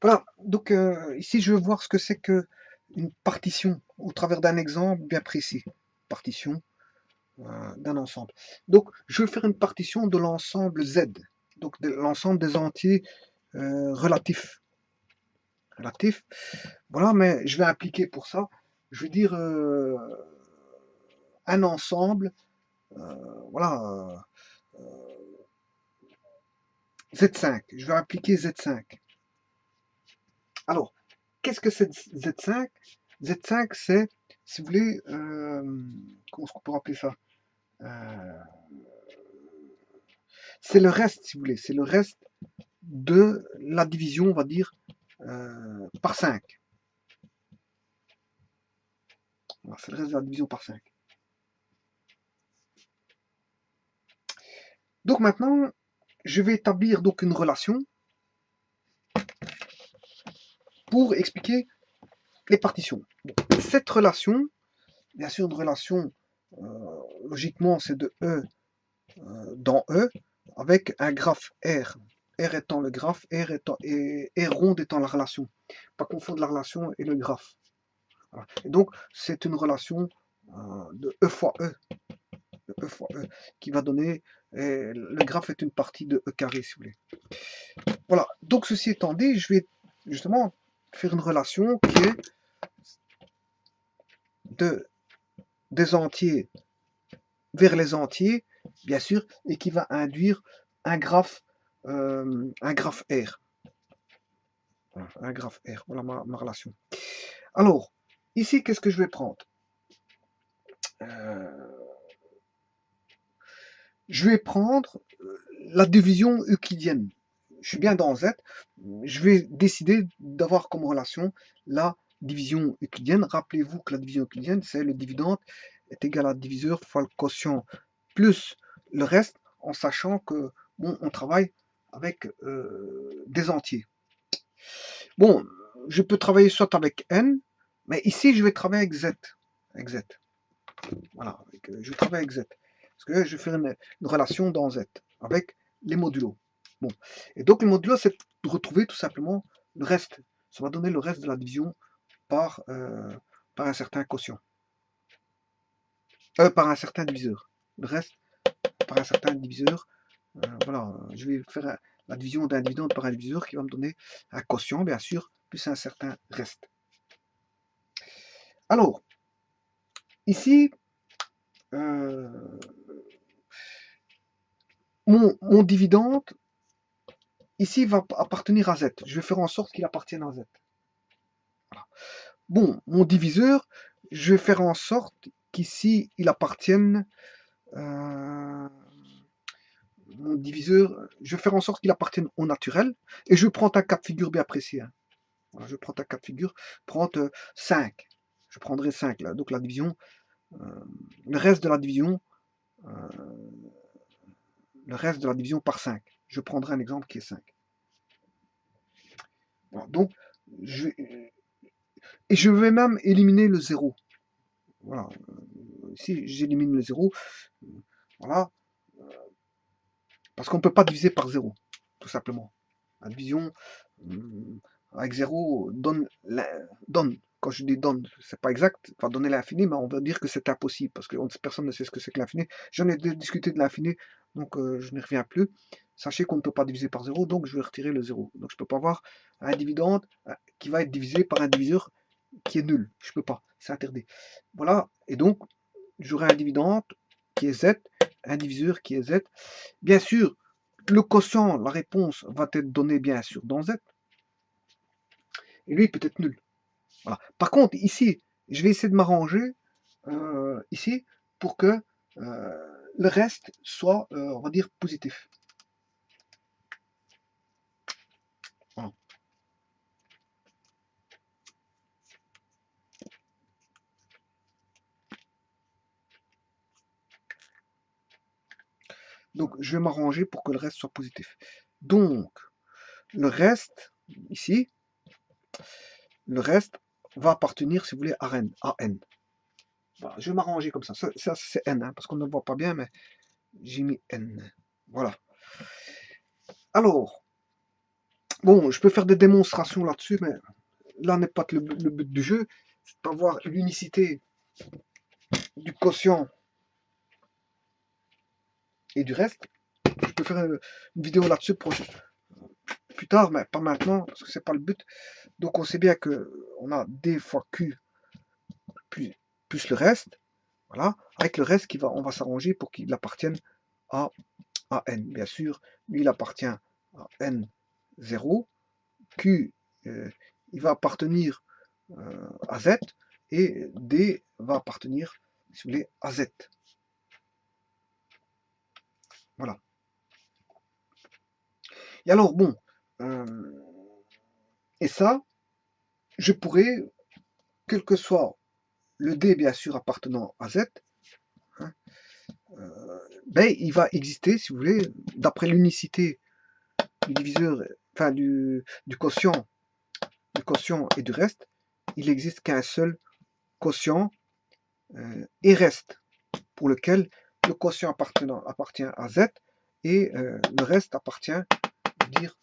Voilà, donc ici je veux voir ce que c'est que une partition au travers d'un exemple bien précis. Partition d'un ensemble. Donc je vais faire une partition de l'ensemble Z, donc de l'ensemble des entiers relatifs. Relatifs. Voilà, mais je vais appliquer pour ça, je vais dire un ensemble, voilà, Z5. Je vais appliquer Z5. Alors, qu'est-ce que c'est Z5? Z5, c'est, si vous voulez, comment est-ce qu'on peut appeler ça? Euh, c'est le reste, si vous voulez, c'est le reste de la division, on va dire, par 5. Voilà, c'est le reste de la division par 5. Donc maintenant, je vais établir donc une relation pour expliquer les partitions. Bon, cette relation, bien sûr, une relation, logiquement, c'est de E dans E, avec un graphe R. R étant le graphe, R ronde étant la relation. Pas confondre la relation et le graphe. Voilà. Et donc, c'est une relation de E fois E, de E fois E, qui va donner, le graphe est une partie de E carré, si vous voulez. Voilà, donc ceci étant dit, je vais justement faire une relation qui est des entiers vers les entiers, bien sûr, et qui va induire un graphe R. Voilà, un graphe R, voilà ma relation. Alors, ici, qu'est-ce que je vais prendre? Je vais prendre la division euclidienne. Je suis bien dans Z. Je vais décider d'avoir comme relation la division euclidienne. Rappelez-vous que la division euclidienne, c'est le dividende est égal à diviseur fois le quotient plus le reste, en sachant que bon, on travaille avec des entiers. Bon, je peux travailler soit avec n, mais ici je vais travailler avec z. Avec z. Voilà, je vais travailler avec z. Parce que je vais faire une relation dans z avec les modulos. Bon. Et donc le modulo, c'est de retrouver tout simplement le reste. Ça va donner le reste de la division par, par un certain quotient. Par un certain diviseur. Le reste par un certain diviseur. Voilà, je vais faire la division d'un dividende par un diviseur qui va me donner un quotient, bien sûr, plus un certain reste. Alors, ici, mon dividende, ici, va appartenir à Z. Je vais faire en sorte qu'il appartienne à Z. Voilà. Bon, mon diviseur, je vais faire en sorte qu'ici, il appartienne... mon diviseur, je vais faire en sorte qu'il appartienne au naturel. Et je prends un cas de figure bien précis. Hein. Voilà, je prends un cas de figure, prendre 5. Je prendrai 5, là. Donc la division, le reste de la division, euh, le reste de la division par 5. Je prendrai un exemple qui est 5. Voilà, donc, et je vais même éliminer le 0. Voilà. Ici, j'élimine le 0. Voilà. Parce qu'on ne peut pas diviser par 0, tout simplement. La division avec 0 donne, quand je dis donne, c'est pas exact, va donner l'infini, mais on va dire que c'est impossible, parce que personne ne sait ce que c'est que l'infini. J'en ai discuté de l'infini, donc je n'y reviens plus. Sachez qu'on ne peut pas diviser par 0, donc je vais retirer le 0. Donc je ne peux pas avoir un dividende qui va être divisé par un diviseur qui est nul. Je ne peux pas, c'est interdit. Voilà, et donc j'aurai un dividende qui est Z, un diviseur qui est Z. Bien sûr, le quotient, la réponse va être donnée bien sûr dans Z. Et lui, peut être nul. Voilà. Par contre, ici, je vais essayer de m'arranger ici pour que le reste soit, on va dire, positif. Voilà. Donc, je vais m'arranger pour que le reste soit positif. Donc, le reste, ici, le reste va appartenir, si vous voulez, à n. Voilà, je vais m'arranger comme ça. Ça c'est n, hein, parce qu'on ne voit pas bien, mais j'ai mis n. Voilà. Alors, Bon, je peux faire des démonstrations là-dessus, mais là n'est pas le but du jeu, c'est d'avoir l'unicité du quotient et du reste. Je peux faire une vidéo là-dessus plus tard, mais pas maintenant, parce que c'est pas le but. Donc on sait bien que on a D fois Q plus, plus le reste. Voilà, avec le reste on va s'arranger pour qu'il appartienne à n. Bien sûr, lui il appartient à n0, Q il va appartenir à Z, et D va appartenir, si vous voulez, à Z. Voilà. Et alors, bon, et ça, je pourrais, quel que soit le D, bien sûr, appartenant à Z, hein, ben, il va exister, si vous voulez, d'après l'unicité du diviseur, enfin du quotient et du reste, il n'existe qu'un seul quotient et reste, pour lequel le quotient appartient à Z et le reste appartient, dire,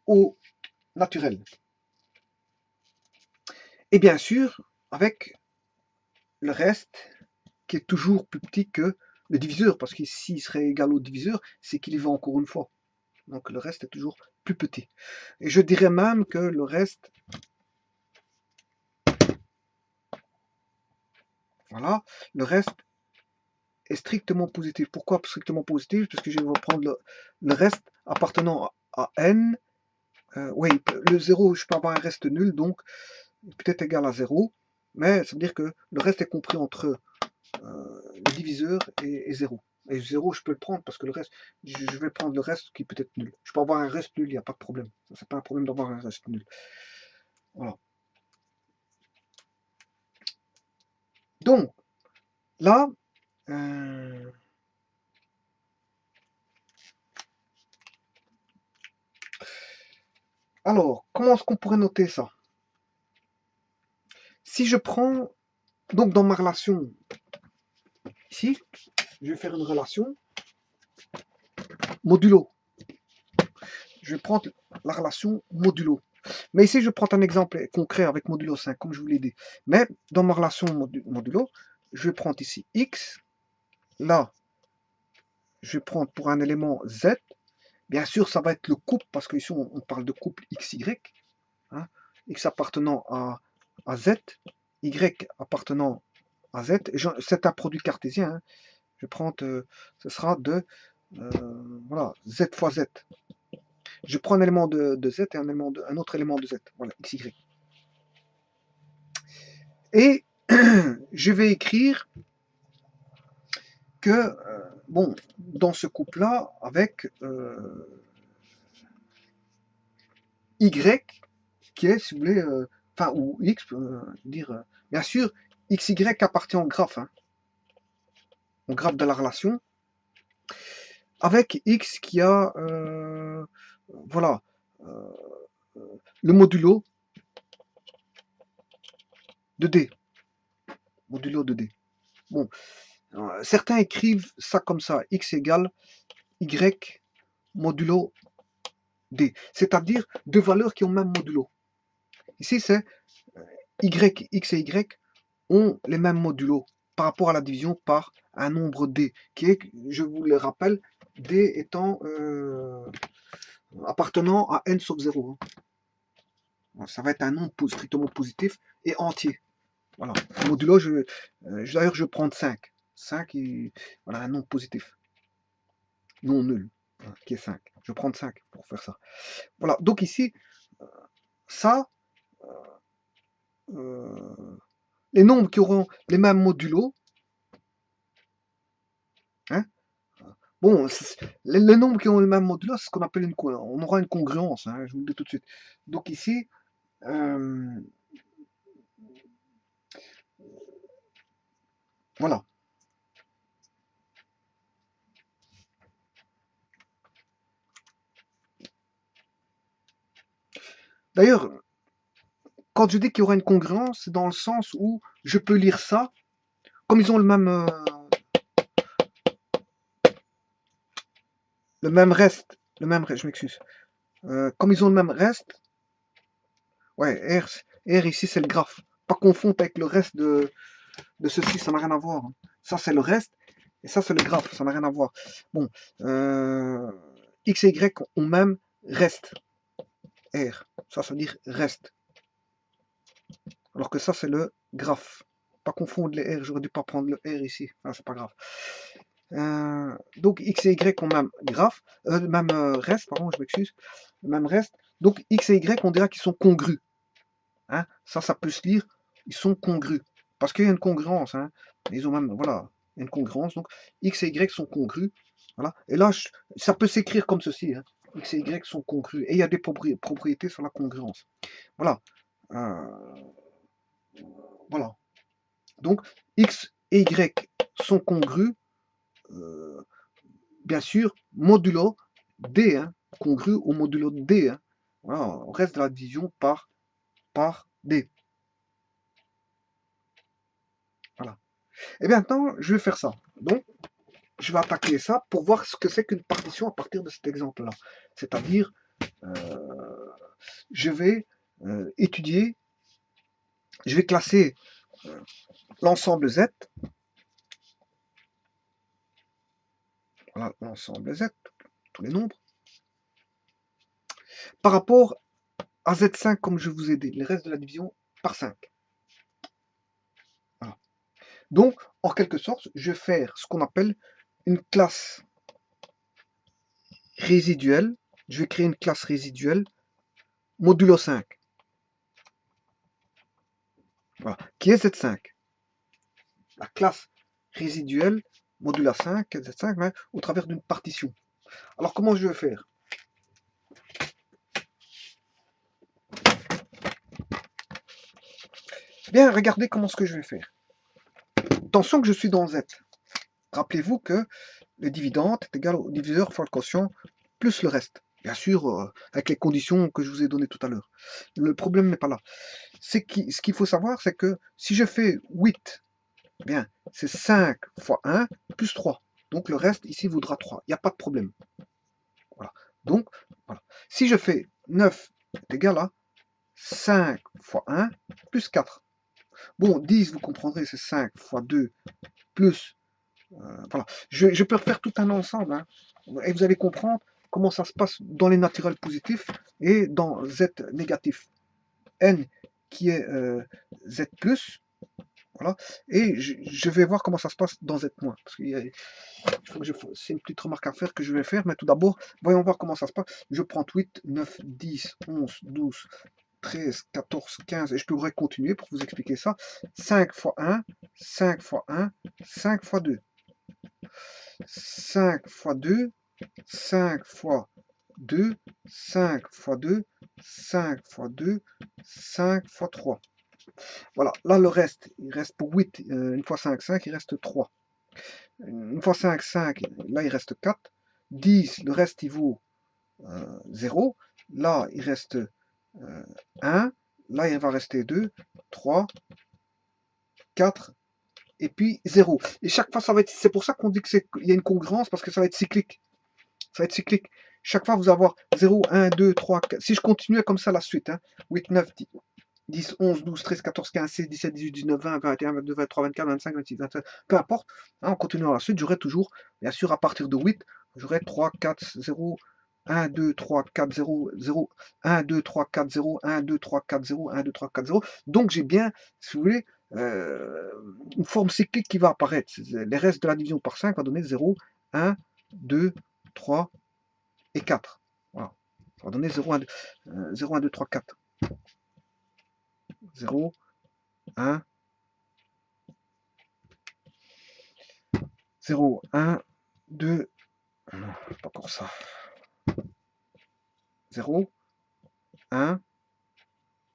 au naturel. Et bien sûr, avec le reste qui est toujours plus petit que le diviseur, parce que s'il serait égal au diviseur, c'est qu'il y va encore une fois. Donc le reste est toujours plus petit. Et je dirais même que le reste, voilà, le reste est strictement positif. Pourquoi strictement positif? Parce que je vais prendre le reste appartenant à n. Oui, le 0, je peux avoir un reste nul, donc peut-être égal à 0, mais ça veut dire que le reste est compris entre le diviseur et 0. Et 0, je peux le prendre parce que le reste, je vais prendre le reste qui peut être nul. Je peux avoir un reste nul, il n'y a pas de problème. C'est pas un problème d'avoir un reste nul. Voilà. Donc, là, alors, comment est-ce qu'on pourrait noter ça? Si je prends, donc dans ma relation, ici, je vais faire une relation modulo. Je vais prendre la relation modulo. Mais ici, je prends un exemple concret avec modulo 5, comme je vous l'ai dit. Mais dans ma relation modulo, je vais prendre ici x. Là, je vais prendre pour un élément z. Bien sûr, ça va être le couple, parce qu'ici, on parle de couple xy. Hein, x appartenant à z, y appartenant à z. C'est un produit cartésien. Hein. Je vais prendre, ce sera de voilà, z fois z. Je prends un élément de z et un autre élément de z. Voilà, xy. Et je vais écrire que, bon, dans ce couple-là, avec y, qui est, si vous voulez, enfin, ou x, dire, bien sûr, xy appartient au graphe, hein, au graphe de la relation, avec x qui a, voilà, le modulo de d. Modulo de d. Bon, certains écrivent ça comme ça, x égale y modulo d, c'est-à-dire deux valeurs qui ont le même modulo. Ici, c'est x et y ont les mêmes modulos par rapport à la division par un nombre d, qui est, je vous le rappelle, d étant appartenant à n sauf 0. Ça va être un nombre strictement positif et entier. Voilà. Modulo, d'ailleurs, je vais prendre 5. 5, voilà, un nombre positif. Non nul, hein, qui est 5. Je vais prendre 5 pour faire ça. Voilà, donc ici, ça, les nombres qui auront les mêmes modulos, hein, bon, les nombres qui ont le même modulo, c'est ce qu'on appelle on aura une congruence, hein, je vous le dis tout de suite. Donc ici, voilà. D'ailleurs, quand je dis qu'il y aura une congruence, c'est dans le sens où je peux lire ça, comme ils ont le même reste, je m'excuse. comme ils ont le même reste, ouais, R ici c'est le graphe. Pas confondre avec le reste de ceci, ça n'a rien à voir, hein. Ça c'est le reste, et ça c'est le graphe, ça n'a rien à voir. Bon, X et Y ont même reste, R. Ça veut dire reste. Alors que ça c'est le graphe. Pas confondre les R, j'aurais dû pas prendre le R ici. Ah, c'est pas grave. Donc X et Y ont même graphe, même reste, pardon, je m'excuse, même reste. Donc X et Y, on dirait qu'ils sont congrus. Hein, ça peut se lire, ils sont congrus. Parce qu'il y a une congruence. Hein, ils ont même, voilà, il y a une congruence. Donc X et Y sont congrus. Voilà. Et là, ça peut s'écrire comme ceci. Hein, X et Y sont congrus. Et il y a des propriétés sur la congruence. Voilà. Voilà. Donc X et Y sont congrus. Bien sûr, modulo D, hein, congru au modulo D. Hein. Voilà, on reste de la division par D. Voilà. Et bien maintenant, je vais faire ça. Donc, je vais attaquer ça pour voir ce que c'est qu'une partition à partir de cet exemple-là. C'est-à-dire, je vais étudier, je vais classer l'ensemble Z. Voilà, l'ensemble Z, tous les nombres. Par rapport à Z5, comme je vous ai dit, les restes de la division par 5. Voilà. Donc, en quelque sorte, je vais faire ce qu'on appelle une classe résiduelle. Je vais créer une classe résiduelle modulo 5. Voilà, qui est Z5. La classe résiduelle modulo 5, Z5, mais au travers d'une partition. Alors, comment je vais faire? Bien, regardez comment ce que je vais faire. Attention que je suis dans Z. Rappelez-vous que le dividende est égal au diviseur fois le quotient plus le reste. Bien sûr, avec les conditions que je vous ai données tout à l'heure. Le problème n'est pas là. Ce qu'il faut savoir, c'est que si je fais 8, bien, c'est 5 fois 1 plus 3. Donc le reste ici vaudra 3. Il n'y a pas de problème. Voilà. Donc, voilà. Si je fais 9 est égal à 5 fois 1 plus 4. Bon, 10, vous comprendrez, c'est 5 fois 2 plus... voilà. Je peux refaire tout un ensemble. Hein, et vous allez comprendre comment ça se passe dans les naturels positifs et dans Z négatif. N qui est Z+, voilà, et je vais voir comment ça se passe dans Z-, parce qu'il faut que c'est une petite remarque à faire que je vais faire, mais tout d'abord, voyons voir comment ça se passe. Je prends 8, 9, 10, 11, 12, 13, 14, 15, et je pourrais continuer pour vous expliquer ça. 5 fois 1, 5 fois 1, 5 fois 2. 5 fois 2, 5 fois 2, 5 fois 2, 5 fois 2, 5 fois 3. Voilà, là le reste, il reste pour 8, une fois 5, 5, il reste 3. Une fois 5, 5, là il reste 4. 10, le reste il vaut 0. Là il reste 1. Là il va rester 2, 3, 4, et puis 0. Et chaque fois ça va être, c'est pour ça qu'on dit qu'il y a une congruence, parce que ça va être cyclique. Ça va être cyclique. Chaque fois vous allez avoir 0, 1, 2, 3, 4. Si je continue comme ça la suite, hein, 8, 9, 10, 11, 12, 13, 14, 15, 16, 17, 18, 19, 20, 21, 22, 23, 24, 25, 26, 27, peu importe, hein, en continuant la suite, j'aurai toujours, bien sûr, à partir de 8, j'aurai 3, 4, 0, 1, 2, 3, 4, 0, 0, 1, 2, 3, 4, 0, 1, 2, 3, 4, 0, 1, 2, 3, 4, 0. Donc j'ai bien, si vous voulez, une forme cyclique qui va apparaître. Les restes de la division par 5 va donner 0, 1, 2, 3 et 4. Voilà. Ça va donner 0, 1, 2, 0, 1, 2, 3, 4. 0, 1, 0, 1, 2, non, pas pour ça. 0, 1,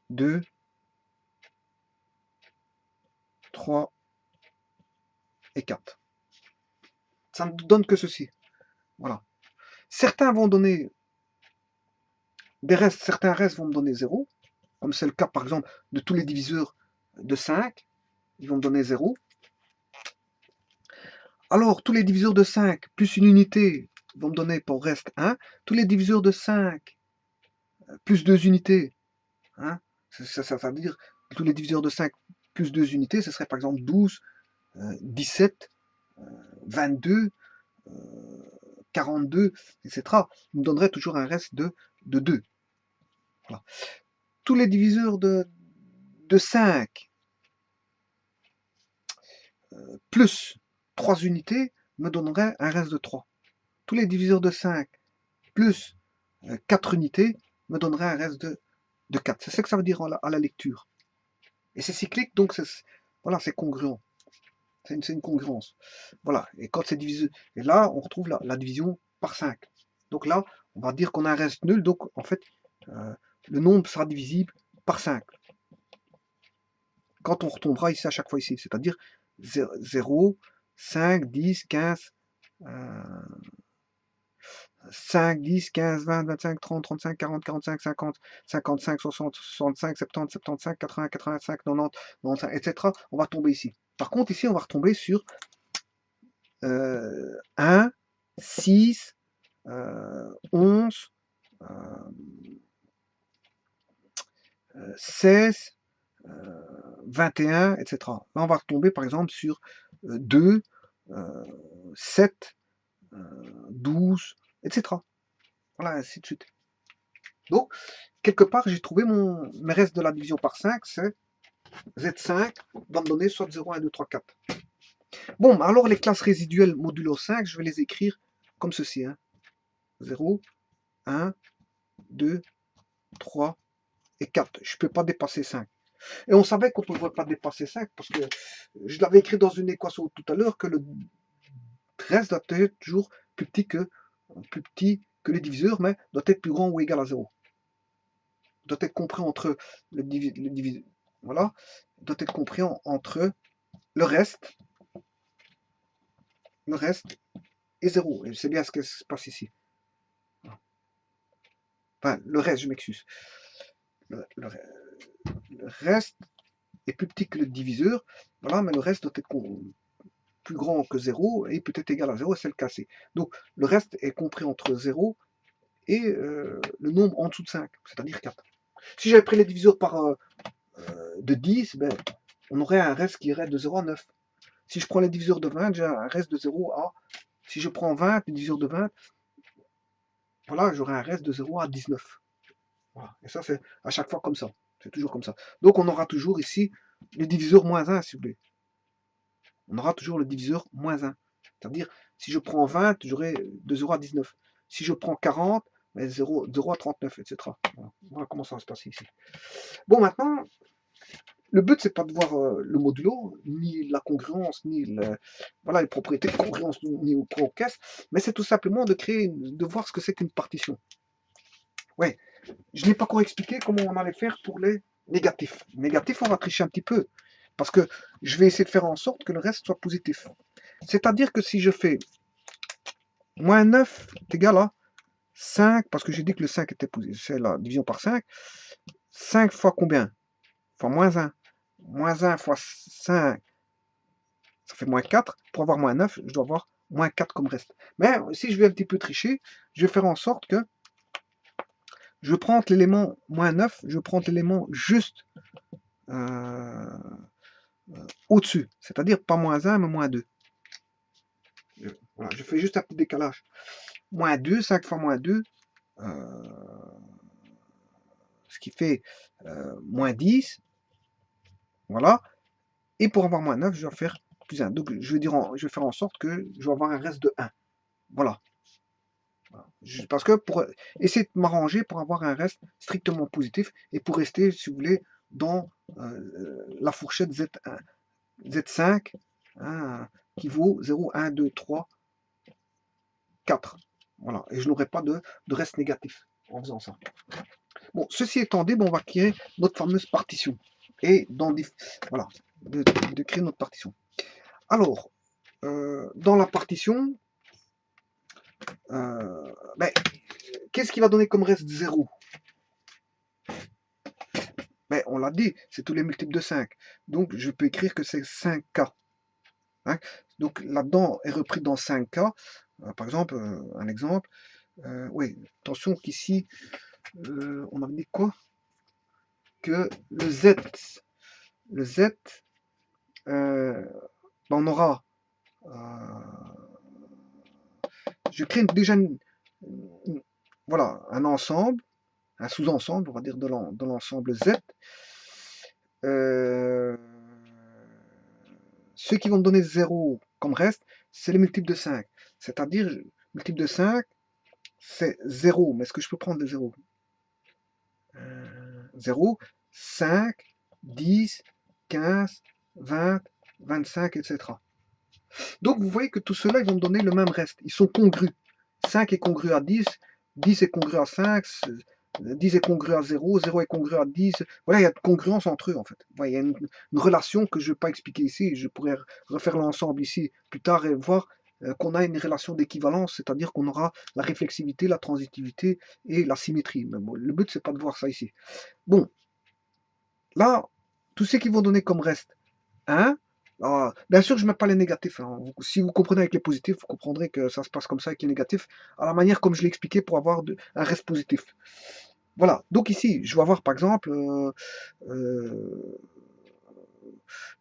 2, 3 et 4. Ça ne donne que ceci. Voilà. Certains vont donner des restes, certains restes vont me donner 0, comme c'est le cas par exemple de tous les diviseurs de 5, ils vont me donner 0. Alors, tous les diviseurs de 5 plus une unité vont me donner pour reste 1. Tous les diviseurs de 5 plus 2 unités, hein, ça veut dire tous les diviseurs de 5 plus 2 unités, ce serait par exemple 12, 17, 22, 42, etc. nous donnerait toujours un reste de 2. Voilà. Tous les diviseurs de 5 plus 3 unités me donneraient un reste de 3. Tous les diviseurs de 5 plus 4 unités me donneraient un reste de 4. C'est ça que ça veut dire à la lecture. Et c'est cyclique, donc voilà, c'est congruent. C'est une congruence. Voilà. Et quand c'est divisé, et là, on retrouve la division par 5. Donc là, on va dire qu'on a un reste nul. Donc, en fait, le nombre sera divisible par 5. Quand on retombera ici à chaque fois ici, c'est-à-dire 0, 5, 10, 15, 5, 10, 15, 20, 25, 30, 35, 40, 45, 50, 55, 60, 65, 70, 75, 80, 85, 90, 95, etc. On va tomber ici. Par contre, ici, on va retomber sur 1, 6, 11, 16, 21, etc. Là, on va retomber par exemple sur 2, 7, 12, etc. Voilà, ainsi de suite. Donc, quelque part, j'ai trouvé mes restes de la division par 5, c'est Z5 va me donner soit 0, 1, 2, 3, 4. Bon, alors les classes résiduelles modulo 5, je vais les écrire comme ceci. Hein. 0, 1, 2, 3 et 4. Je ne peux pas dépasser 5. Et on savait qu'on ne pouvait pas dépasser 5 parce que je l'avais écrit dans une équation tout à l'heure que le reste doit être toujours plus petit que les diviseurs, mais doit être plus grand ou égal à 0. Doit être compris entre le diviseur. Voilà. Doit être compris entre le reste et 0. Et c'est bien ce qui se passe ici. Enfin, le reste, je m'excuse. Le reste est plus petit que le diviseur. Voilà, mais le reste doit être plus grand que 0 et peut être égal à 0, c'est le cassé. Donc, le reste est compris entre 0 et le nombre en dessous de 5, c'est-à-dire 4. Si j'avais pris les diviseurs de 10, ben, on aurait un reste qui irait de 0 à 9. Si je prends les diviseurs de 20, j'ai un reste de 0 à... Si je prends 20, les diviseurs de 20, voilà, j'aurai un reste de 0 à 19. Voilà. Et ça, c'est à chaque fois comme ça. C'est toujours comme ça. Donc, on aura toujours ici le diviseur moins 1, si vous voulez. On aura toujours le diviseur moins 1. C'est-à-dire, si je prends 20, j'aurai de 0 à 19. Si je prends 40, 0 à 39, etc. Voilà comment ça va se passer ici. Bon, maintenant, le but, c'est pas de voir le modulo, ni la congruence, ni les propriétés de congruence, ni au pro-caisse, mais c'est tout simplement de voir ce que c'est qu'une partition. Ouais, je n'ai pas encore expliqué comment on allait faire pour les négatifs. Négatifs, on va tricher un petit peu, parce que je vais essayer de faire en sorte que le reste soit positif. C'est-à-dire que si je fais moins 9 est égal à 5, parce que j'ai dit que le 5 était positif, c'est la division par 5, 5 fois combien? Fois moins 1. Moins 1 fois 5, ça fait moins 4. Pour avoir moins 9, je dois avoir moins 4 comme reste. Mais si je vais un petit peu tricher, je vais faire en sorte que je prends l'élément moins 9, je prends l'élément juste au-dessus. C'est-à-dire pas moins 1, mais moins 2. Voilà, je fais juste un petit décalage. Moins 2, 5 fois moins 2, ce qui fait moins 10. Voilà. Et pour avoir moins 9, je vais faire plus 1. Donc, je vais faire en sorte que je vais avoir un reste de 1. Voilà. Parce que pour essayer de m'arranger pour avoir un reste strictement positif et pour rester, si vous voulez, dans la fourchette Z1, Z5 hein, qui vaut 0, 1, 2, 3, 4. Voilà. Et je n'aurai pas de reste négatif en faisant ça. Bon, ceci étant dit, on va créer notre fameuse partition. Et voilà, de créer notre partition. Alors, dans la partition, qu'est-ce qui va donner comme reste 0? On l'a dit, c'est tous les multiples de 5. Donc, je peux écrire que c'est 5K. Hein. Donc, là-dedans est repris dans 5K. Par exemple, un exemple. Oui, attention qu'ici, on avait que le Z, on aura, je crée déjà voilà, un ensemble, un sous-ensemble, on va dire, de l'ensemble Z. Ceux qui vont me donner 0 comme reste, c'est les multiples de 5. C'est-à-dire, multiple de 5, c'est 0. Mais est-ce que je peux prendre les 0 0, 5, 10, 15, 20, 25, etc. Donc vous voyez que tout cela, ils vont me donner le même reste. Ils sont congrus. 5 est congru à 10, 10 est congru à 5, 10 est congru à 0, 0 est congru à 10. Voilà, il y a de congruence entre eux en fait. Voilà, il y a une relation que je ne vais pas expliquer ici. Je pourrais refaire l'ensemble ici plus tard et voir qu'on a une relation d'équivalence, c'est-à-dire qu'on aura la réflexivité, la transitivité et la symétrie. Mais bon, le but, c'est pas de voir ça ici. Bon, là, tous ceux qui vont donner comme reste 1, alors, bien sûr, je ne mets pas les négatifs. Hein. Si vous comprenez avec les positifs, vous comprendrez que ça se passe comme ça avec les négatifs, à la manière comme je l'ai expliqué pour avoir un reste positif. Voilà, donc ici, je vais avoir par exemple,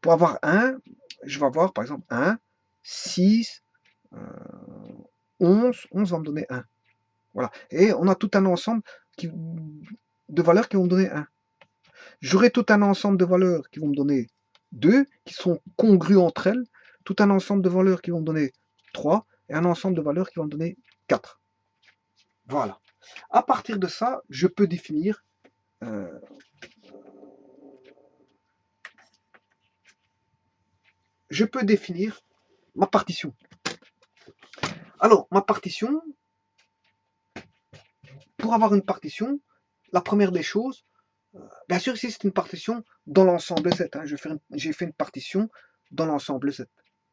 pour avoir 1, je vais avoir par exemple 1, 6, 11 va me donner 1. Voilà, et on a tout un ensemble de valeurs qui vont me donner 1. J'aurai tout un ensemble de valeurs qui vont me donner 2, qui sont congrues entre elles, tout un ensemble de valeurs qui vont me donner 3, et un ensemble de valeurs qui vont me donner 4. Voilà. À partir de ça, je peux définir ma partition. Alors, ma partition, pour avoir une partition, la première des choses, bien sûr, ici c'est une partition dans l'ensemble Z. Hein. J'ai fait une partition dans l'ensemble Z.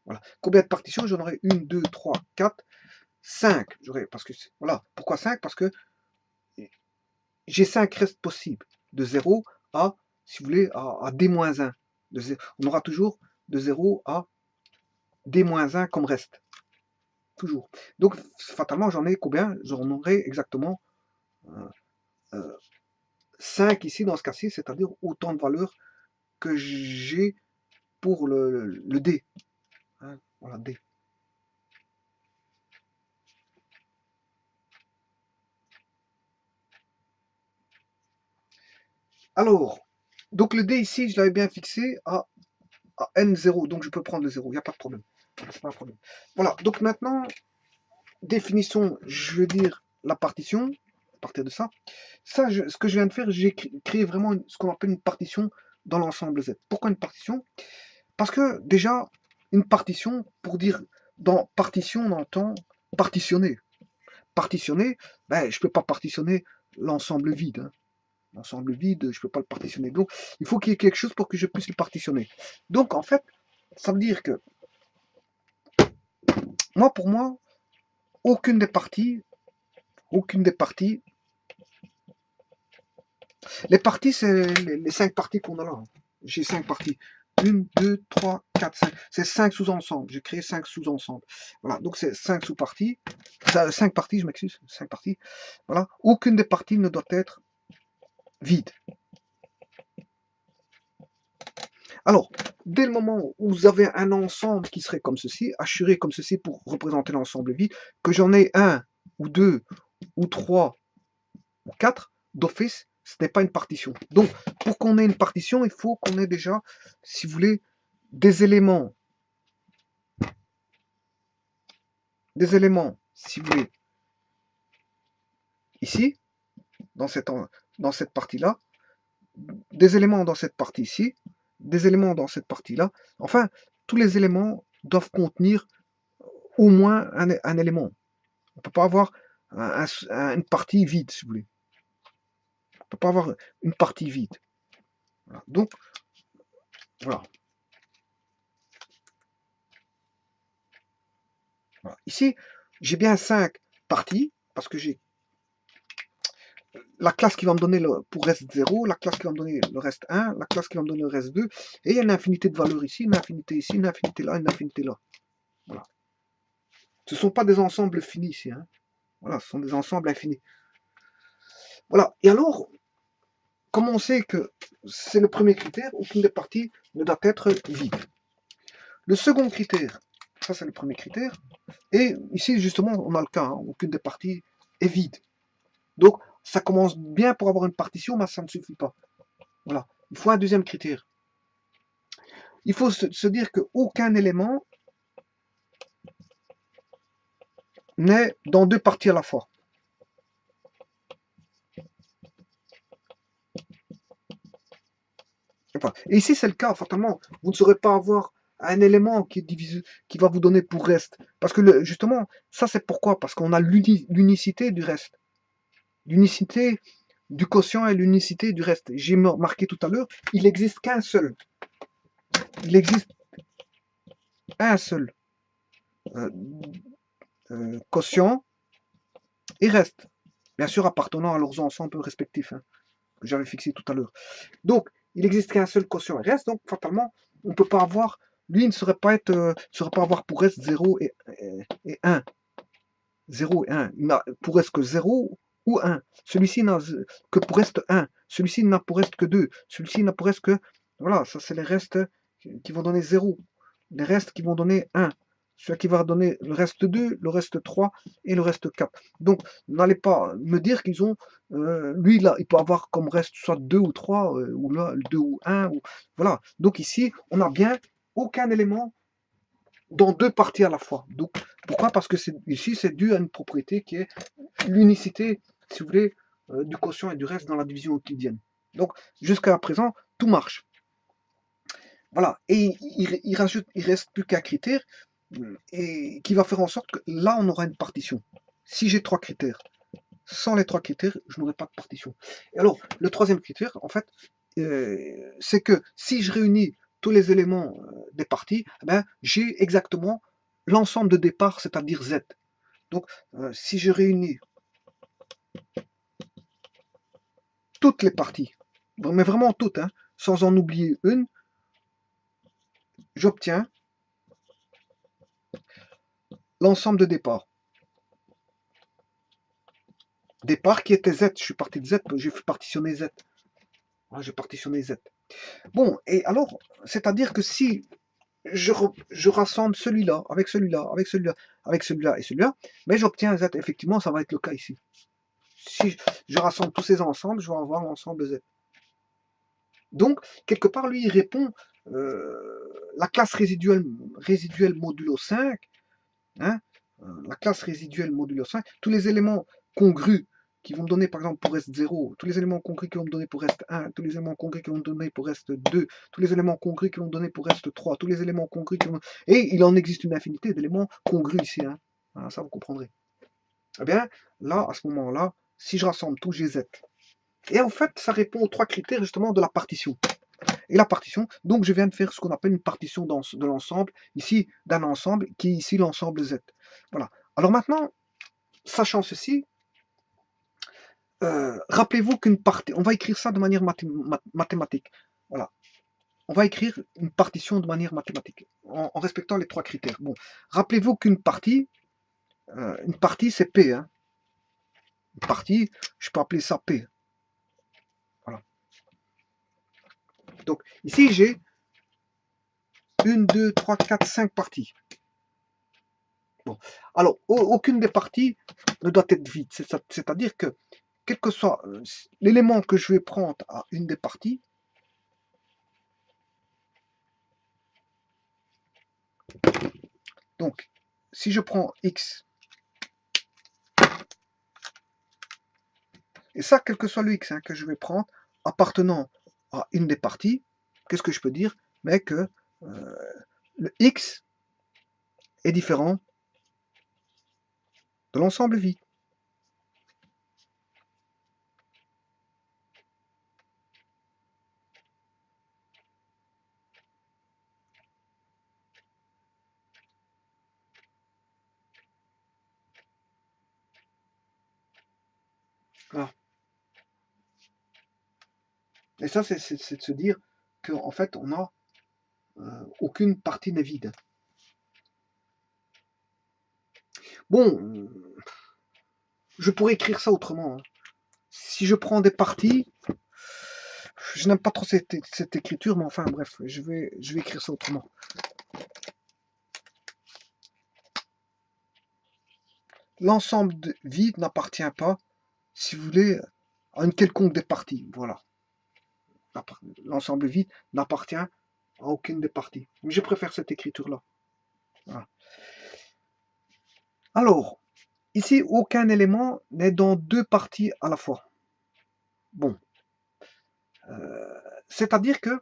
Voilà. Combien de partitions? J'en aurai 1, 2, 3, 4, 5. Parce que, voilà. Pourquoi 5? Parce que j'ai 5 restes possibles. De 0 à, si vous voulez, à D-1. On aura toujours de 0 à D-1 comme reste. Toujours. Donc, fatalement, j'en ai combien? J'en aurai exactement 5 ici, dans ce cas-ci, c'est-à-dire autant de valeurs que j'ai pour le D. Hein, voilà, D. Alors, donc le D ici, je l'avais bien fixé à N0, donc je peux prendre le 0, il n'y a pas de problème. C'est pas un problème. Voilà, donc maintenant, définition, je veux dire la partition, à partir de ça. Ce que je viens de faire, j'ai créé vraiment ce qu'on appelle une partition dans l'ensemble Z. Pourquoi une partition? Parce que déjà, une partition, pour dire, dans partition, on entend partitionner. Partitionner, ben, je ne peux pas partitionner l'ensemble vide. Hein. L'ensemble vide, je ne peux pas le partitionner. Donc, il faut qu'il y ait quelque chose pour que je puisse le partitionner. Donc, en fait, ça veut dire que, pour moi, aucune des parties, les parties, c'est les 5 parties qu'on a là. J'ai 5 parties. 1, 2, 3, 4, 5. C'est 5 sous-ensembles. J'ai créé 5 sous-ensembles. Voilà, donc c'est 5 sous-parties. 5 parties, je m'excuse. 5 parties. Voilà. Aucune des parties ne doit être vide. Alors, dès le moment où vous avez un ensemble qui serait comme ceci, assuré comme ceci pour représenter l'ensemble vide, que j'en ai 1, ou 2, ou 3, ou 4, d'office, ce n'est pas une partition. Donc, pour qu'on ait une partition, il faut qu'on ait déjà, si vous voulez, des éléments, si vous voulez, ici, dans cette partie-là, des éléments dans cette partie ici, des éléments dans cette partie-là. Enfin, tous les éléments doivent contenir au moins un élément. On ne peut pas avoir une partie vide, si vous voulez. On ne peut pas avoir une partie vide. Voilà. Donc, voilà. Voilà. Ici, j'ai bien 5 parties, parce que j'ai la classe qui va me donner pour reste 0, la classe qui va me donner le reste 1, la classe qui va me donner le reste 2, et il y a une infinité de valeurs ici, une infinité ici, une infinité là, une infinité là. Voilà. Ce ne sont pas des ensembles finis ici. Hein. Voilà, ce sont des ensembles infinis. Voilà. Et alors, Comment on sait que c'est le premier critère? Aucune des parties ne doit être vide. Le second critère, ça c'est le premier critère, et ici justement on a le cas, hein, aucune des parties est vide. Donc ça commence bien pour avoir une partition, mais ça ne suffit pas. Voilà, il faut un deuxième critère. Il faut se dire qu'aucun élément n'est dans deux parties à la fois. Enfin, et ici c'est le cas, fatalement, vous ne saurez pas avoir un élément qui, qui va vous donner pour reste. Parce que justement, ça c'est pourquoi? Parce qu'on a l'unicité du reste. L'unicité du quotient et l'unicité du reste. J'ai marqué tout à l'heure, il n'existe qu'un seul. Il existe un seul euh, quotient et reste. Bien sûr appartenant à leurs ensembles respectifs, hein, que j'avais fixé tout à l'heure. Donc, il n'existe qu'un seul quotient et reste, donc fatalement, on ne peut pas avoir, lui ne saurait pas avoir pour reste 0 et 1. 0 et 1. Il n'a pour reste que 0 ou 1. Celui-ci n'a que pour reste 1. Celui-ci n'a pour reste que 2. Celui-ci n'a pour reste que... Voilà, ça c'est les restes qui vont donner 0. Les restes qui vont donner 1. Celui qui va donner le reste 2, le reste 3 et le reste 4. Donc, n'allez pas me dire qu'ils ont... lui, là, il peut avoir comme reste soit 2 ou 3, ou là, 2 ou 1. Ou, voilà. Donc ici, on n'a bien aucun élément dans deux parties à la fois. Donc, pourquoi? Parce que ici, c'est dû à une propriété qui est l'unicité, si vous voulez, du quotient et du reste dans la division euclidienne. Donc, jusqu'à présent, tout marche. Voilà. Et il reste plus qu'un critère et qui va faire en sorte que là, on aura une partition. Si j'ai trois critères, sans les trois critères, je n'aurai pas de partition. Et alors, le troisième critère, en fait, c'est que si je réunis tous les éléments des parties, eh ben, j'ai exactement l'ensemble de départ, c'est-à-dire Z. Donc, si je réunis toutes les parties, mais vraiment toutes, hein, sans en oublier une, j'obtiens l'ensemble de départ. Départ qui était Z, je suis parti de Z, j'ai partitionné Z. Voilà, j'ai partitionné Z. Bon, et alors, c'est-à-dire que si je rassemble celui-là, avec celui-là, avec celui-là, avec celui-là et celui-là, mais j'obtiens Z. Effectivement, ça va être le cas ici. Si je rassemble tous ces ensembles, je vais avoir l'ensemble Z. Donc, quelque part, lui, il répond la classe résiduelle modulo 5, hein, la classe résiduelle modulo 5, tous les éléments congrus qui vont me donner par exemple pour reste 0, tous les éléments congrus qui vont me donner pour reste 1, tous les éléments congrus qui vont me donner pour reste 2, tous les éléments congrus qui vont me donner pour reste 3, tous les éléments congrus qui vont... Et il en existe une infinité d'éléments congrus ici, hein. Voilà, ça vous comprendrez. Eh bien, là, à ce moment-là, si je rassemble tout, j'ai Z. Et en fait, ça répond aux trois critères justement de la partition. Et la partition, donc je viens de faire ce qu'on appelle une partition de l'ensemble, ici d'un ensemble, qui est ici l'ensemble Z. Voilà. Alors maintenant, sachant ceci, rappelez-vous qu'une partie, on va écrire ça de manière mathématique. Voilà. On va écrire une partition de manière mathématique, en respectant les trois critères. Bon, rappelez-vous qu'une partie c'est P. Hein. Une partie, je peux appeler ça P. Voilà. Donc ici, j'ai 1, 2, 3, 4, 5 parties. Bon. Alors, aucune des parties ne doit être vide. C'est-à-dire que, quel que soit l'élément que je vais prendre à une des parties, donc, si je prends X, et ça, quel que soit le X hein, que je vais prendre, appartenant à une des parties, qu'est-ce que je peux dire? Mais que le X est différent de l'ensemble vide. Voilà. Et ça, c'est de se dire qu'en fait, on a aucune partie n'est vide. Bon, je pourrais écrire ça autrement. Hein. Si je prends des parties, Je n'aime pas trop cette écriture, mais enfin bref, je vais écrire ça autrement. L'ensemble vide n'appartient pas, si vous voulez, à une quelconque des parties. Voilà. L'ensemble vide n'appartient à aucune des parties. Mais je préfère cette écriture-là. Voilà. Alors, ici, aucun élément n'est dans deux parties à la fois. Bon. C'est-à-dire que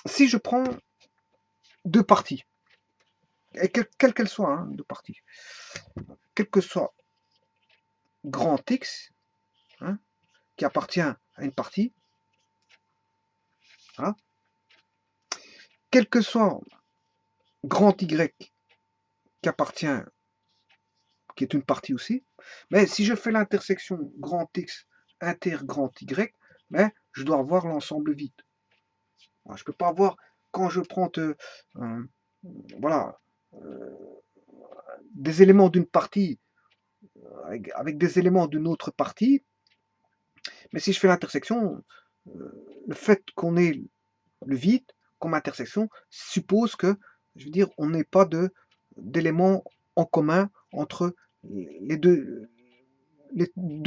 si je prends deux parties, et quelles qu'elles soient, hein, deux parties, quel que soit grand X, hein, qui appartient à une partie, voilà, quel que soit grand Y qui appartient, qui est une partie aussi, mais si je fais l'intersection grand X inter grand Y, mais je dois avoir l'ensemble vide. Je ne peux pas avoir, quand je prends voilà, des éléments d'une partie avec des éléments d'une autre partie, mais si je fais l'intersection, le fait qu'on ait le vide comme intersection suppose que, je veux dire, on n'ait pas d'éléments en commun entre les deux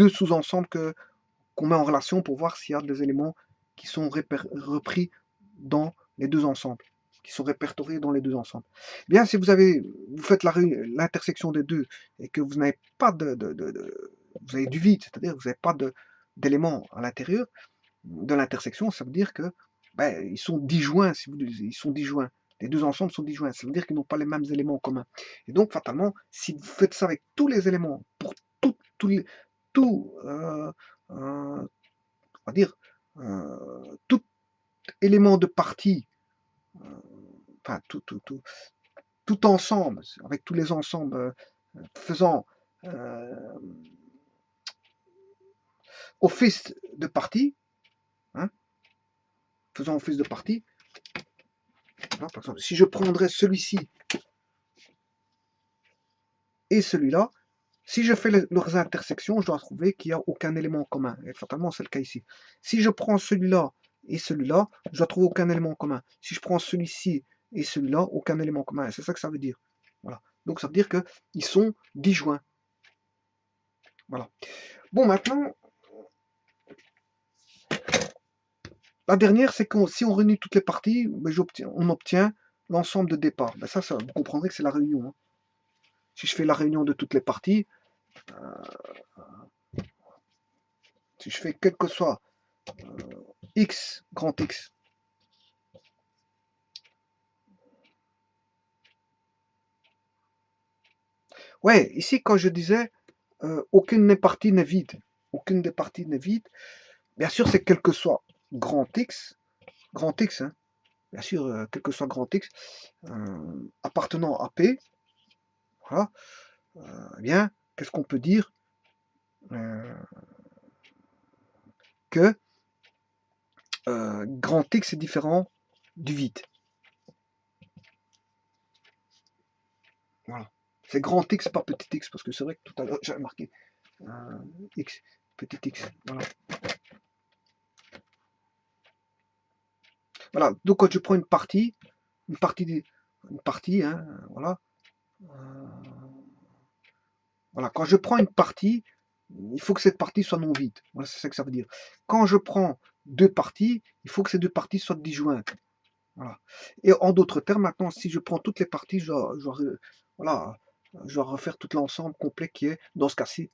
sous-ensembles qu'on met en relation pour voir s'il y a des éléments qui sont repris dans les deux ensembles, qui sont répertoriés dans les deux ensembles. Bien, si vous faites l'intersection des deux et que vous n'avez pas vous avez du vide, c'est-à-dire que vous n'avez pas d'éléments à l'intérieur de l'intersection, ça veut dire que ils sont disjoints, si vous ils sont disjoints. Les deux ensembles sont disjoints, ça veut dire qu'ils n'ont pas les mêmes éléments en commun. Et donc, fatalement, si vous faites ça avec tous les éléments, pour tout on va dire, tout élément de partie, enfin, tout ensemble, avec tous les ensembles faisant office de partie, hein, faisant office de partie, par exemple, si je prendrais celui-ci et celui-là, si je fais leurs intersections, je dois trouver qu'il n'y a aucun élément commun. Et fatalement, c'est le cas ici. Si je prends celui-là et celui-là, je dois trouver aucun élément commun. Si je prends celui-ci et celui-là, aucun élément commun. C'est ça que ça veut dire. Voilà. Donc ça veut dire qu'ils sont disjoints. Voilà. Bon, maintenant, la dernière, c'est que si on réunit toutes les parties, on obtient l'ensemble de départ. Ça, vous comprendrez que c'est la réunion. Hein. Si je fais la réunion de toutes les parties, si je fais quel que soit X, grand X, ouais, ici, quand je disais aucune des parties n'est vide, aucune des parties n'est vide, bien sûr, c'est quel que soit grand X, hein, bien sûr, quel que soit grand X, appartenant à P, voilà, eh bien, qu'est-ce qu'on peut dire que grand X est différent du vide. Voilà. C'est grand X, pas petit x, parce que c'est vrai que tout à l'heure, j'avais marqué x, petit x. Voilà. Voilà. Donc, quand je prends une partie, hein, voilà. Voilà. Quand je prends une partie, il faut que cette partie soit non vide. Voilà, c'est ça que ça veut dire. Quand je prends deux parties, il faut que ces deux parties soient disjointes. Voilà. Et en d'autres termes, maintenant, si je prends toutes les parties, voilà, je dois refaire tout l'ensemble complet qui est, dans ce cas-ci,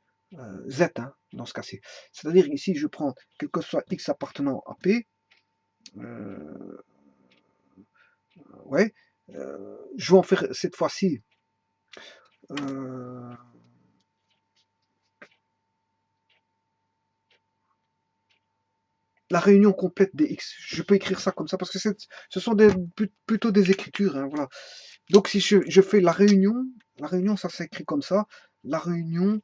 Z, hein, dans ce cas-ci. C'est-à-dire ici, je prends quel que soit X appartenant à P, ouais, je vais en faire cette fois-ci la réunion complète des X. Je peux écrire ça comme ça parce que ce sont plutôt des écritures. Hein, voilà. Donc si je fais la réunion, ça s'écrit comme ça. La réunion,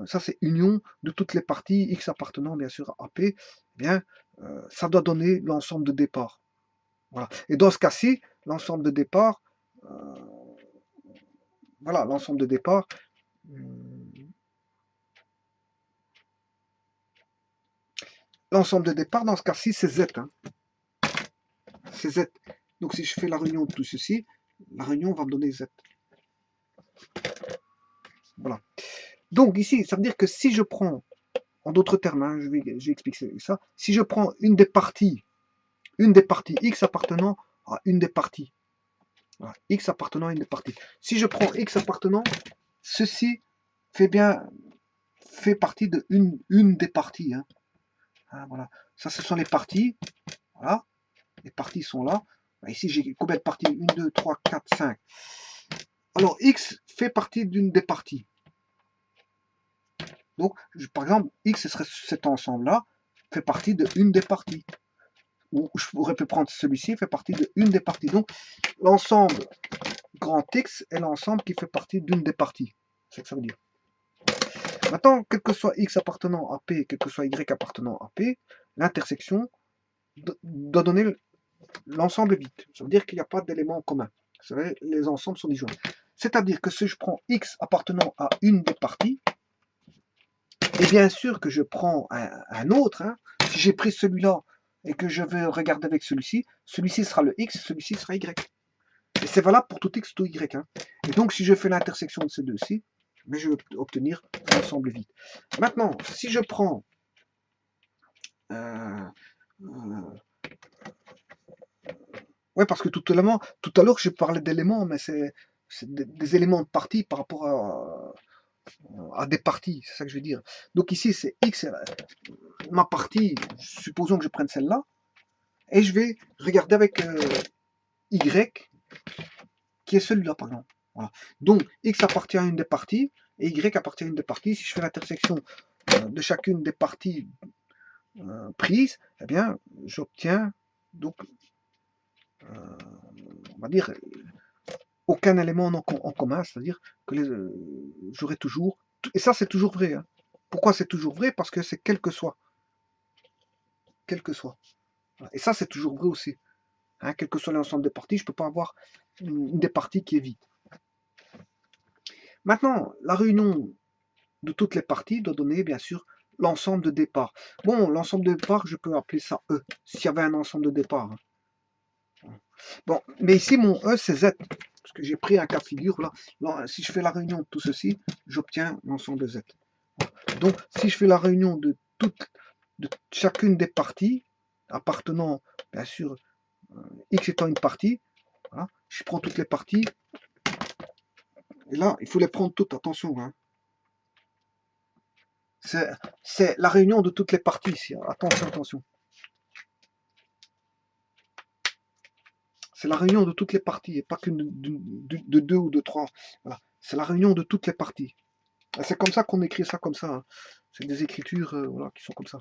ça c'est union de toutes les parties X appartenant bien sûr à P. Bien, ça doit donner l'ensemble de départ. Voilà. Et dans ce cas-ci, l'ensemble de départ, voilà, l'ensemble de départ. l'ensemble de départ, dans ce cas-ci, c'est Z. Hein. C'est Z. Donc si je fais la réunion de tout ceci, la réunion va me donner Z. Voilà. Donc ici, ça veut dire que si je prends, en d'autres termes, hein, je vais expliquer ça, si je prends une des parties X appartenant à une des parties, voilà, X appartenant à une des parties. Si je prends X appartenant, ceci fait partie de une des parties. Hein. Hein, voilà. Ça, ce sont les parties. Voilà. Les parties sont là. Ici, j'ai combien de parties? 1, 2, 3, 4, 5. Alors, X fait partie d'une des parties. Donc, par exemple, X, ce serait cet ensemble-là, fait partie de une des parties. Ou je pourrais prendre celui-ci, fait partie de une des parties. Donc, l'ensemble grand X est l'ensemble qui fait partie d'une des parties. C'est ce que ça veut dire. Maintenant, quel que soit X appartenant à P, quel que soit Y appartenant à P, l'intersection doit donner l'ensemble vide. Ça veut dire qu'il n'y a pas d'éléments communs. Vous savez, les ensembles sont disjoints. C'est-à-dire que si je prends X appartenant à une des parties, et bien sûr que je prends un autre, hein, si j'ai pris celui-là et que je vais regarder avec celui-ci sera le X, celui-ci sera Y. Et c'est valable pour tout X, tout Y. Hein. Et donc, si je fais l'intersection de ces deux-ci, mais je vais obtenir l'ensemble vide. Maintenant, si je prends ouais, parce que tout à l'heure, je parlais d'éléments, mais c'est des éléments de partie par rapport à des parties, c'est ça que je veux dire. Donc ici, c'est X, ma partie, supposons que je prenne celle-là, et je vais regarder avec Y, qui est celui-là, par exemple. Voilà. Donc, X appartient à une des parties, et Y appartient à une des parties. Si je fais l'intersection de chacune des parties prises, eh bien, j'obtiens, donc, on va dire, aucun élément en commun, c'est-à-dire que j'aurai toujours, et ça c'est toujours vrai. Hein. Pourquoi c'est toujours vrai? Parce que c'est quel que soit. Quel que soit. Et ça c'est toujours vrai aussi. Hein, quel que soit l'ensemble des parties, je ne peux pas avoir une des parties qui est vide. Maintenant, la réunion de toutes les parties doit donner bien sûr l'ensemble de départ. Bon, l'ensemble de départ, je peux appeler ça E, s'il y avait un ensemble de départ. Hein. Bon, mais ici mon E c'est Z. Parce que j'ai pris un cas de figure, là, si je fais la réunion de tout ceci, j'obtiens l'ensemble de Z. Donc, si je fais la réunion de chacune des parties, appartenant, bien sûr, X étant une partie, voilà, je prends toutes les parties, et là, il faut les prendre toutes, attention. Hein. C'est la réunion de toutes les parties ici, attention, attention. C'est la réunion de toutes les parties, et pas qu'une de deux ou de trois. Voilà. C'est la réunion de toutes les parties. C'est comme ça qu'on écrit ça comme ça. Hein. C'est des écritures voilà, qui sont comme ça.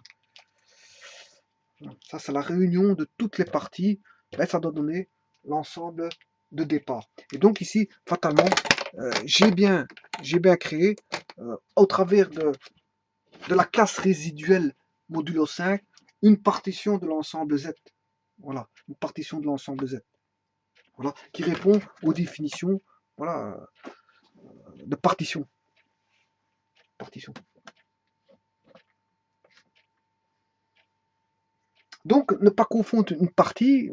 Ça, c'est la réunion de toutes les parties. Et ça doit donner l'ensemble de départ. Et donc ici, fatalement, j'ai bien créé, au travers de la classe résiduelle modulo 5, une partition de l'ensemble Z. Voilà, une partition de l'ensemble Z. Voilà, qui répond aux définitions voilà, de partition. Partition. Donc, ne pas confondre une partie,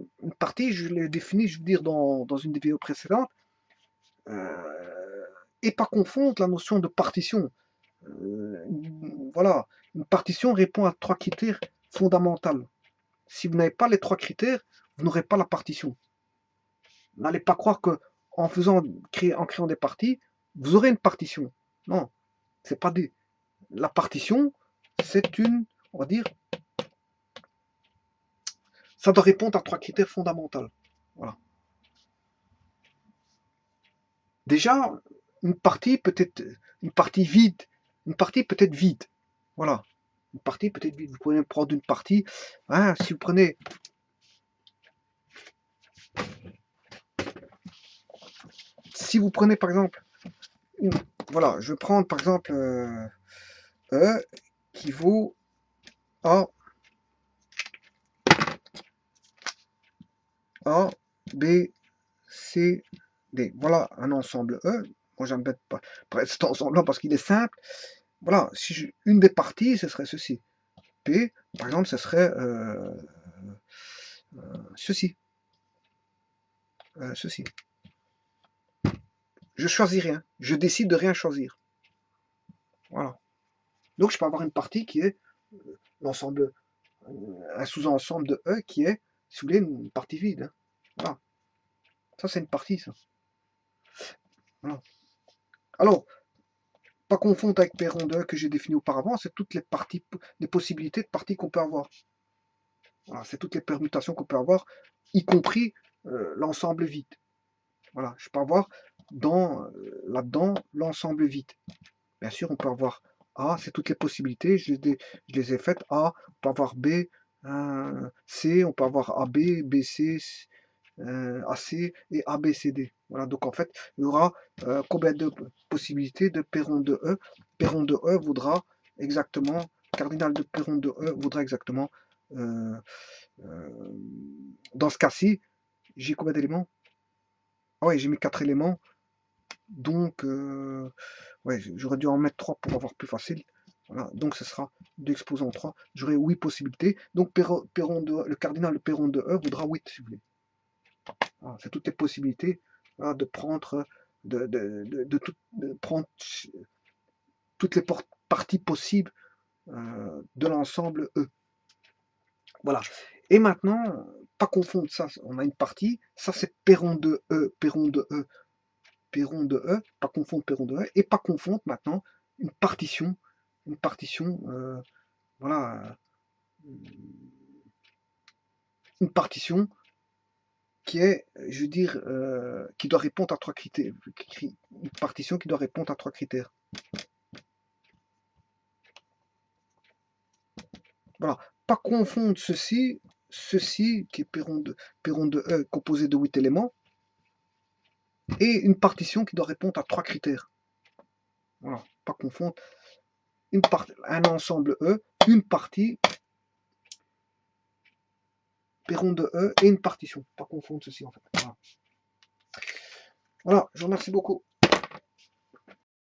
je l'ai définie, je veux dire, dans une des vidéos précédentes, et pas confondre la notion de partition. Voilà, une partition répond à 3 critères fondamentaux. Si vous n'avez pas les 3 critères, vous n'aurez pas la partition. N'allez pas croire que en créant des parties, vous aurez une partition. Non, c'est pas des. La partition, c'est une, on va dire, ça doit répondre à 3 critères fondamentaux. Voilà. Déjà, une partie peut être une partie vide, une partie peut être vide. Voilà. Une partie peut être vide. Vous pouvez prendre une partie. Hein, si vous prenez par exemple, voilà, je vais prendre par exemple E qui vaut A, B, C, D. Voilà un ensemble E. Moi, j'embête pas cet ensemble-là parce qu'il est simple. Voilà, si une des parties, ce serait ceci. P, par exemple, ce serait ceci. Ceci. Je choisis rien. Je décide de rien choisir. Voilà. Donc je peux avoir une partie qui est l'ensemble, un sous-ensemble de E qui est, si vous voulez, une partie vide. Hein. Voilà. Ça, c'est une partie, ça. Voilà. Alors, pas confondre avec P rond de E que j'ai défini auparavant, c'est toutes les parties, les possibilités de parties qu'on peut avoir. Voilà, c'est toutes les permutations qu'on peut avoir, y compris l'ensemble vide. Voilà, je peux avoir là-dedans l'ensemble vide. Bien sûr, on peut avoir A, c'est toutes les possibilités, je les ai faites. A, on peut avoir B, C, on peut avoir AB, BC, AC et ABCD. Voilà, donc en fait, il y aura combien de possibilités de Perron de E. Perron de E voudra exactement, cardinal de Perron de E voudra exactement, dans ce cas-ci, j'ai combien d'éléments? Ah ouais, j'ai mis 4 éléments, donc ouais, j'aurais dû en mettre 3 pour avoir plus facile. Voilà, donc ce sera 2 exposants 3. J'aurai 8 possibilités. Donc le cardinal de Perron de E voudra 8, si vous voulez. Voilà, c'est toutes les possibilités, voilà, de prendre, de prendre toutes les parties possibles de l'ensemble E. Voilà. Et maintenant, pas confondre ça, on a une partie, ça c'est Perron de E, Perron de E, Perron de E, pas confondre Perron de E, et pas confondre maintenant une partition, voilà, une partition qui est, je veux dire, qui doit répondre à 3 critères, une partition qui doit répondre à 3 critères. Voilà, pas confondre ceci qui est Perron de E composé de 8 éléments, et une partition qui doit répondre à 3 critères. Voilà, pas confondre un ensemble E, une partie, Perron de E et une partition. Pas confondre ceci en fait. Voilà, voilà, je vous remercie beaucoup.